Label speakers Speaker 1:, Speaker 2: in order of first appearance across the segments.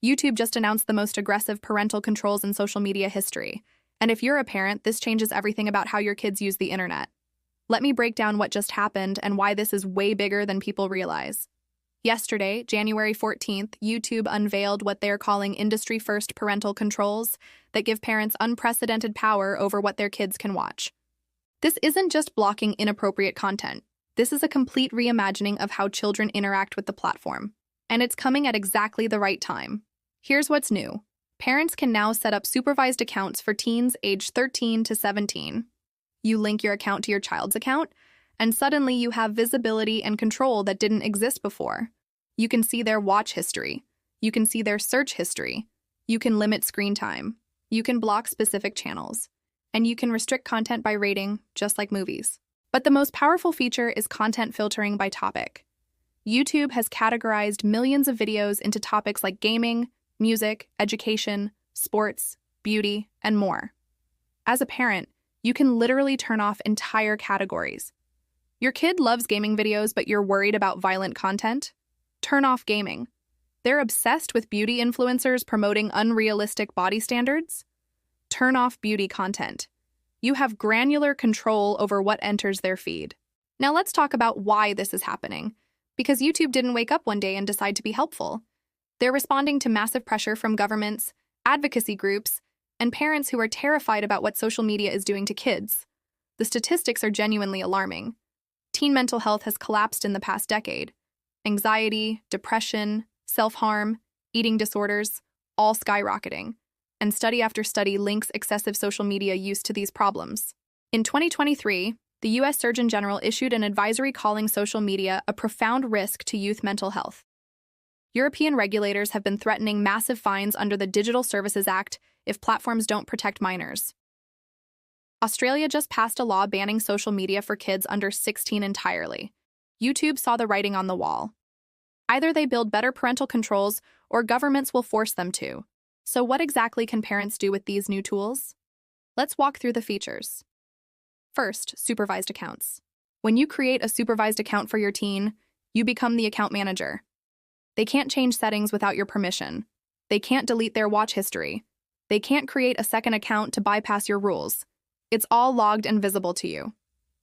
Speaker 1: YouTube just announced the most aggressive parental controls in social media history. And if you're a parent, this changes everything about how your kids use the internet. Let me break down what just happened and why this is way bigger than people realize. Yesterday, January 14th, YouTube unveiled what they're calling industry-first parental controls that give parents unprecedented power over what their kids can watch. This isn't just blocking inappropriate content. This is a complete reimagining of how children interact with the platform. And it's coming at exactly the right time. Here's what's new. Parents can now set up supervised accounts for teens aged 13 to 17. You link your account to your child's account, and suddenly you have visibility and control that didn't exist before. You can see their watch history. You can see their search history. You can limit screen time. You can block specific channels. And you can restrict content by rating, just like movies. But the most powerful feature is content filtering by topic. YouTube has categorized millions of videos into topics like gaming, music, education, sports, beauty, and more. As a parent, you can literally turn off entire categories. Your kid loves gaming videos, but you're worried about violent content? Turn off gaming. They're obsessed with beauty influencers promoting unrealistic body standards? Turn off beauty content. You have granular control over what enters their feed. Now let's talk about why this is happening. Because YouTube didn't wake up one day and decide to be helpful. They're responding to massive pressure from governments, advocacy groups, and parents who are terrified about what social media is doing to kids. The statistics are genuinely alarming. Teen mental health has collapsed in the past decade. Anxiety, depression, self-harm, eating disorders, all skyrocketing. And study after study links excessive social media use to these problems. In 2023, the U.S. Surgeon General issued an advisory calling social media a profound risk to youth mental health. European regulators have been threatening massive fines under the Digital Services Act if platforms don't protect minors. Australia just passed a law banning social media for kids under 16 entirely. YouTube saw the writing on the wall. Either they build better parental controls or governments will force them to. So what exactly can parents do with these new tools? Let's walk through the features. First, supervised accounts. When you create a supervised account for your teen, you become the account manager. They can't change settings without your permission. They can't delete their watch history. They can't create a second account to bypass your rules. It's all logged and visible to you.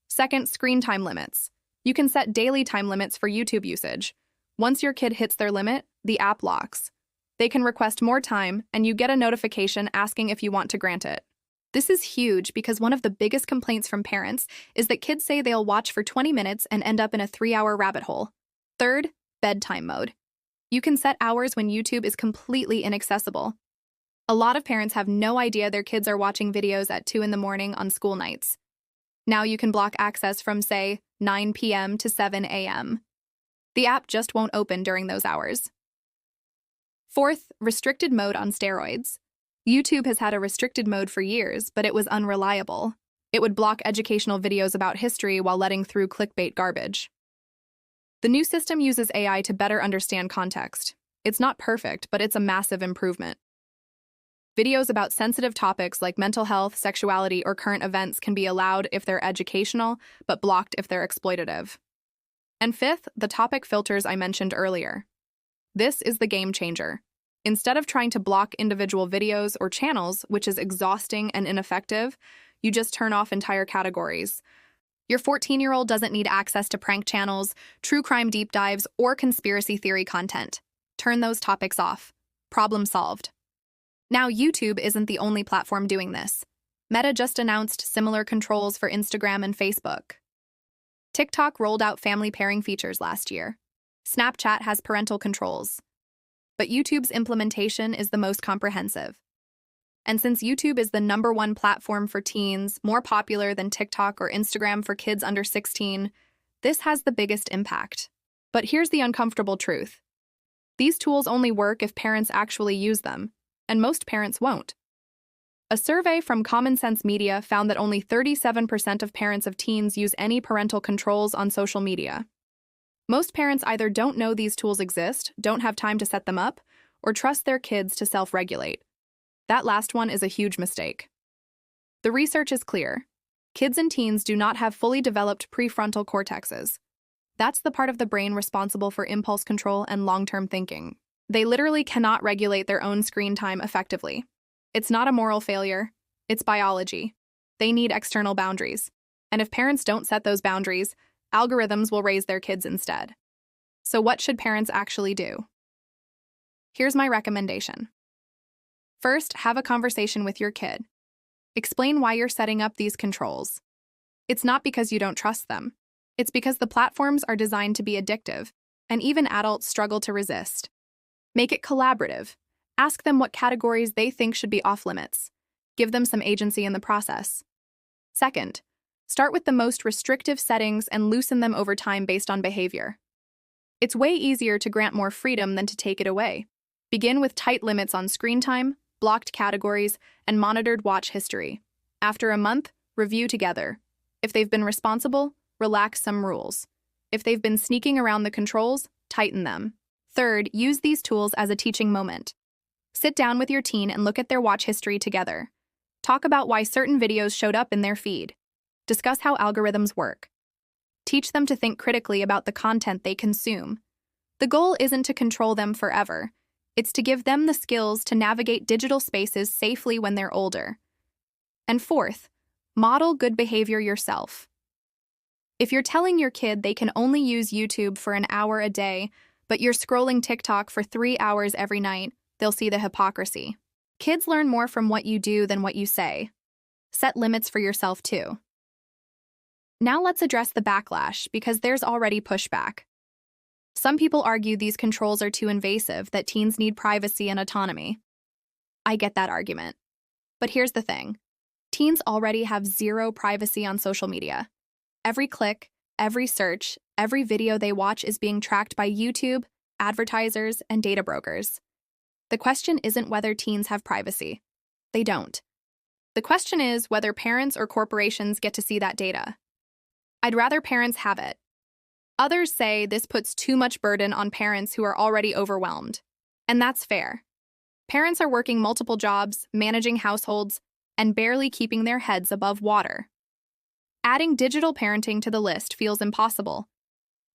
Speaker 1: Second, screen time limits. You can set daily time limits for YouTube usage. Once your kid hits their limit, the app locks. They can request more time, and you get a notification asking if you want to grant it. This is huge because one of the biggest complaints from parents is that kids say they'll watch for 20 minutes and end up in a 3-hour rabbit hole. Third, bedtime mode. You can set hours when YouTube is completely inaccessible. A lot of parents have no idea their kids are watching videos at 2 in the morning on school nights. Now you can block access from, say, 9 p.m. to 7 a.m. The app just won't open during those hours. Fourth, restricted mode on steroids. YouTube has had a restricted mode for years, but it was unreliable. It would block educational videos about history while letting through clickbait garbage. The new system uses AI to better understand context. It's not perfect, but it's a massive improvement. Videos about sensitive topics like mental health, sexuality, or current events can be allowed if they're educational, but blocked if they're exploitative. And fifth, the topic filters I mentioned earlier. This is the game changer. Instead of trying to block individual videos or channels, which is exhausting and ineffective, you just turn off entire categories. Your 14-year-old doesn't need access to prank channels, true crime deep dives, or conspiracy theory content. Turn those topics off. Problem solved. Now, YouTube isn't the only platform doing this. Meta just announced similar controls for Instagram and Facebook. TikTok rolled out family pairing features last year. Snapchat has parental controls. But YouTube's implementation is the most comprehensive. And since YouTube is the #1 platform for teens, more popular than TikTok or Instagram for kids under 16, this has the biggest impact. But here's the uncomfortable truth. These tools only work if parents actually use them, and most parents won't. A survey from Common Sense Media found that only 37% of parents of teens use any parental controls on social media. Most parents either don't know these tools exist, don't have time to set them up, or trust their kids to self-regulate. That last one is a huge mistake. The research is clear. Kids and teens do not have fully developed prefrontal cortexes. That's the part of the brain responsible for impulse control and long-term thinking. They literally cannot regulate their own screen time effectively. It's not a moral failure, it's biology. They need external boundaries. And if parents don't set those boundaries, algorithms will raise their kids instead. So what should parents actually do? Here's my recommendation. First, have a conversation with your kid. Explain why you're setting up these controls. It's not because you don't trust them. It's because the platforms are designed to be addictive, and even adults struggle to resist. Make it collaborative. Ask them what categories they think should be off-limits. Give them some agency in the process. Second, start with the most restrictive settings and loosen them over time based on behavior. It's way easier to grant more freedom than to take it away. Begin with tight limits on screen time, blocked categories, and monitored watch history. After a month, review together. If they've been responsible, relax some rules. If they've been sneaking around the controls, tighten them. Third, use these tools as a teaching moment. Sit down with your teen and look at their watch history together. Talk about why certain videos showed up in their feed. Discuss how algorithms work. Teach them to think critically about the content they consume. The goal isn't to control them forever. It's to give them the skills to navigate digital spaces safely when they're older. And fourth, model good behavior yourself. If you're telling your kid they can only use YouTube for an hour a day, but you're scrolling TikTok for 3 hours every night, they'll see the hypocrisy. Kids learn more from what you do than what you say. Set limits for yourself too. Now let's address the backlash, because there's already pushback. Some people argue these controls are too invasive, that teens need privacy and autonomy. I get that argument. But here's the thing. Teens already have zero privacy on social media. Every click, every search, every video they watch is being tracked by YouTube, advertisers, and data brokers. The question isn't whether teens have privacy. They don't. The question is whether parents or corporations get to see that data. I'd rather parents have it. Others say this puts too much burden on parents who are already overwhelmed. And that's fair. Parents are working multiple jobs, managing households, and barely keeping their heads above water. Adding digital parenting to the list feels impossible,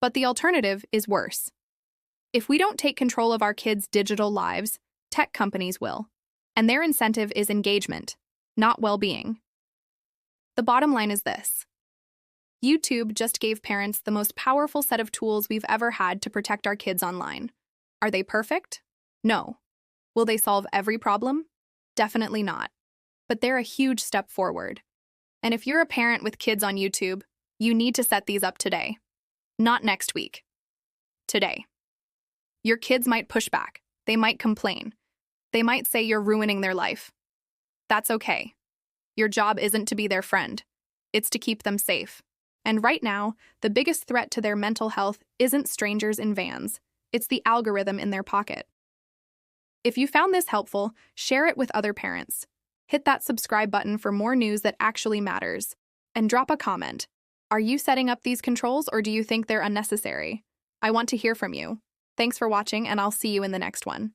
Speaker 1: but the alternative is worse. If we don't take control of our kids' digital lives, tech companies will, and their incentive is engagement, not well-being. The bottom line is this. YouTube just gave parents the most powerful set of tools we've ever had to protect our kids online. Are they perfect? No. Will they solve every problem? Definitely not. But they're a huge step forward. And if you're a parent with kids on YouTube, you need to set these up today. Not next week. Today. Your kids might push back. They might complain. They might say you're ruining their life. That's okay. Your job isn't to be their friend. It's to keep them safe. And right now, the biggest threat to their mental health isn't strangers in vans. It's the algorithm in their pocket. If you found this helpful, share it with other parents. Hit that subscribe button for more news that actually matters. And drop a comment. Are you setting up these controls, or do you think they're unnecessary? I want to hear from you. Thanks for watching, and I'll see you in the next one.